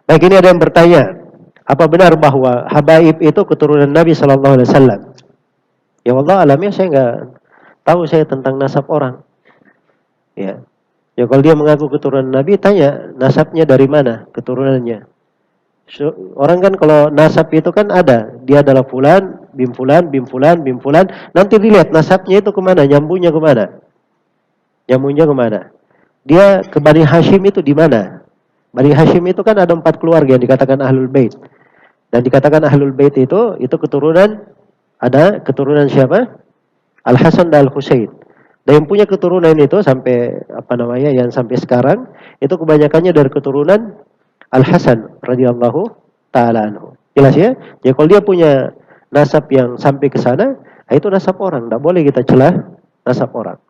Baik, ini ada yang bertanya, apa benar bahwa habaib itu keturunan Nabi Shallallahu Alaihi Wasallam? Ya Allah alamnya saya nggak tahu saya tentang nasab orang. Ya, ya kalau dia mengaku keturunan Nabi, tanya nasabnya dari mana, keturunannya. Orang kan kalau nasab itu kan ada, dia adalah fulan, bim fulan, bim fulan, bim fulan. Nanti dilihat nasabnya itu kemana, nyambungnya kemana, nyambungnya kemana. Dia ke Bani Hashim itu di mana? Bani Hashim itu kan ada 4 keluarga yang dikatakan Ahlul Bait. Dan dikatakan Ahlul Bait itu keturunan, ada keturunan siapa? Al Hasan dan Al Husain. Dan yang punya keturunan itu sampai apa namanya, yang sampai sekarang itu kebanyakannya dari keturunan Al Hasan radhiyallahu taala anhu. Jelas ya? Ya kalau dia punya nasab yang sampai ke sana, itu nasab orang, tidak boleh kita celah nasab orang.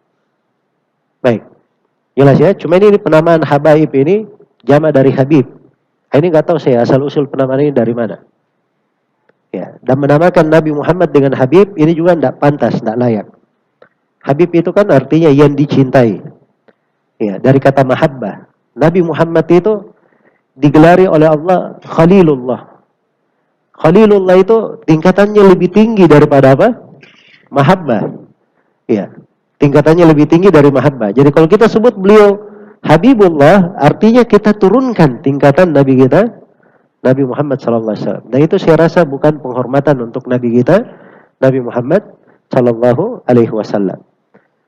Baik. Jelas ya? Cuma ini penamaan habaib ini jamak dari habib. Ini nggak tahu saya asal usul penamaan ini dari mana. Ya, dan menamakan Nabi Muhammad dengan Habib ini juga tidak pantas, tidak layak. Habib itu kan artinya yang dicintai. Ya, dari kata mahabbah. Nabi Muhammad itu digelari oleh Allah Khalilullah. Khalilullah itu tingkatannya lebih tinggi daripada apa? Mahabbah. Ya, tingkatannya lebih tinggi dari mahabbah. Jadi kalau kita sebut beliau Habibullah, artinya kita turunkan tingkatan Nabi kita, Nabi Muhammad SAW. Dan itu saya rasa bukan penghormatan untuk Nabi kita, Nabi Muhammad SAW.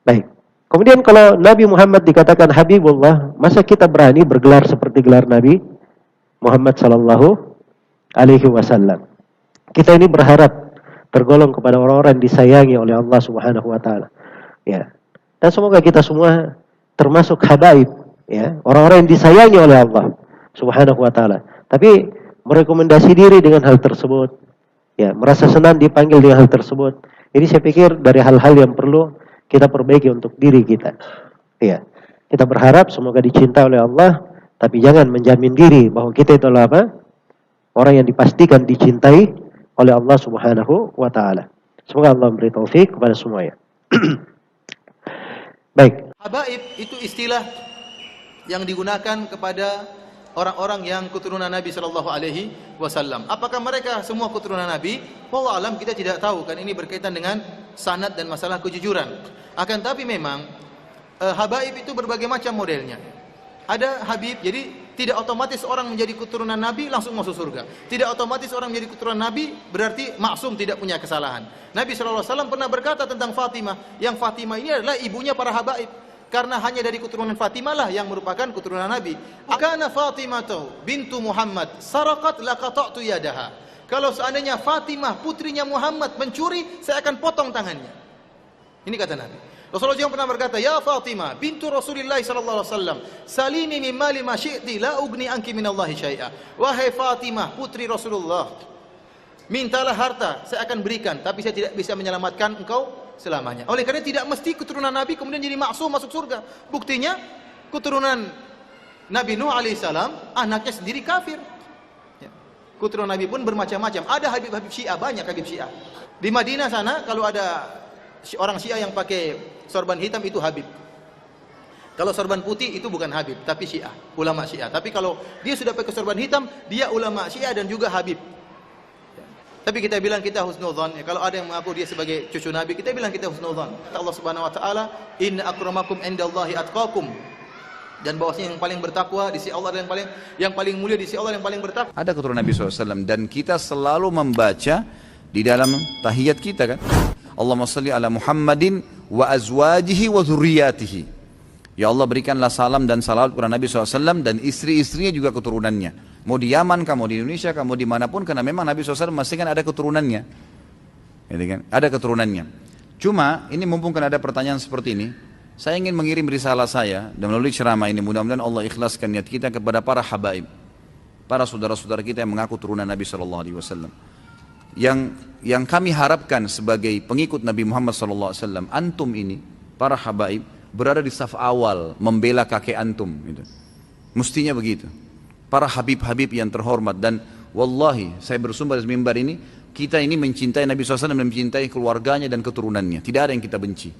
Baik. Kemudian kalau Nabi Muhammad dikatakan Habibullah, masa kita berani bergelar seperti gelar Nabi Muhammad SAW? Kita ini berharap tergolong kepada orang-orang yang disayangi oleh Allah Subhanahu Wa Taala. Ya. Dan semoga kita semua termasuk habaib, ya, orang-orang yang disayangi oleh Allah Subhanahu Wa Taala. Tapi merekomendasi diri dengan hal tersebut, ya, merasa senang dipanggil dengan hal tersebut. Ini saya pikir dari hal-hal yang perlu kita perbaiki untuk diri kita. Ya, kita berharap semoga dicintai oleh Allah, tapi jangan menjamin diri bahwa kita itu adalah apa? Orang yang dipastikan dicintai oleh Allah Subhanahu Wa Taala. Semoga Allah memberi taufik kepada semuanya. Baik. Habaib itu istilah yang digunakan kepada orang-orang yang keturunan Nabi Shallallahu Alaihi Wasallam. Apakah mereka semua keturunan Nabi? Wallahu alam, kita tidak tahu, kan ini berkaitan dengan sanad dan masalah kejujuran. Akan tapi memang habaib itu berbagai macam modelnya. Ada habib, jadi tidak otomatis orang menjadi keturunan Nabi langsung masuk surga. Tidak otomatis orang menjadi keturunan Nabi berarti maksum, tidak punya kesalahan. Nabi Shallallahu Alaihi Wasallam pernah berkata tentang Fatimah, yang Fatimah ini adalah ibunya para habaib. Karena hanya dari keturunan Fatimah lah yang merupakan keturunan Nabi. Akana Fatimah bintu Muhammad sarakat laqata'tu yadaha. Kalau seandainya Fatimah putrinya Muhammad mencuri, saya akan potong tangannya. Ini kata Nabi. Rasulullah juga pernah berkata, ya Fatimah bintu Rasulullah sallallahu alaihi wasallam, salini min mali ma syi'ti la ugni anki minallahi syai'a. Wahai Fatimah putri Rasulullah, mintalah harta, saya akan berikan, tapi saya tidak bisa menyelamatkan engkau selamanya. Oleh karena tidak mesti keturunan Nabi kemudian jadi maksum masuk surga. Buktinya keturunan Nabi Nuh alaihissalam anaknya sendiri kafir. Ya. Keturunan Nabi pun bermacam-macam. Ada habib-habib Syiah, banyak habib Syiah. Di Madinah sana kalau ada orang Syiah yang pakai sorban hitam itu habib. Kalau sorban putih itu bukan habib, tapi Syiah, ulama Syiah. Tapi kalau dia sudah pakai sorban hitam, dia ulama Syiah dan juga habib. Tapi kita bilang kita husnudzon. Ya, kalau ada yang mengaku dia sebagai cucu Nabi, kita bilang kita husnudzon. Allah Subhanahu Wa Taala, Inna akramakum indallahi atqakum. Dan bahwasanya yang paling bertakwa di sisi Allah dan yang paling mulia di sisi Allah yang paling bertakwa. Ada keturunan Nabi SAW dan kita selalu membaca di dalam tahiyat kita kan. Allahumma salli ala Muhammadin wa azwajihi wa dzurriyyatihi. Ya Allah berikanlah salam dan salawat kepada Nabi SAW dan istri-istrinya juga keturunannya. Mau di Yaman, kamu di Indonesia, kamu dimanapun, karena memang Nabi SAW memastikan ada keturunannya. Gitu kan? Ada keturunannya. Cuma, ini mumpung kan ada pertanyaan seperti ini, saya ingin mengirim risalah saya, dan melalui ceramah ini, mudah-mudahan Allah ikhlaskan niat kita kepada para habaib, para saudara-saudara kita yang mengaku turunan Nabi SAW. Yang kami harapkan sebagai pengikut Nabi Muhammad SAW, antum ini, para habaib, berada di saf awal, membela kakek antum. Gitu. Mestinya begitu. Para habib-habib yang terhormat, dan wallahi saya bersumpah di mimbar ini, kita ini mencintai Nabi SAW dan mencintai keluarganya dan keturunannya, tidak ada yang kita benci.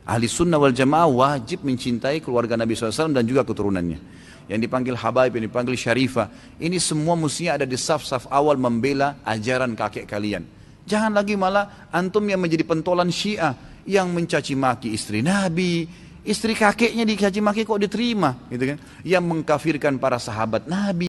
Ahli sunnah wal jamaah wajib mencintai keluarga Nabi SAW dan juga keturunannya. yang dipanggil Habaib, yang dipanggil Syarifah. Ini semua mestinya ada di saf-saf awal membela ajaran kakek kalian. Jangan lagi malah antum yang menjadi pentolan Syiah, yang mencaci maki istri Nabi, istri kakeknya dicaci maki kok diterima, gitu kan? Yang mengkafirkan para sahabat Nabi.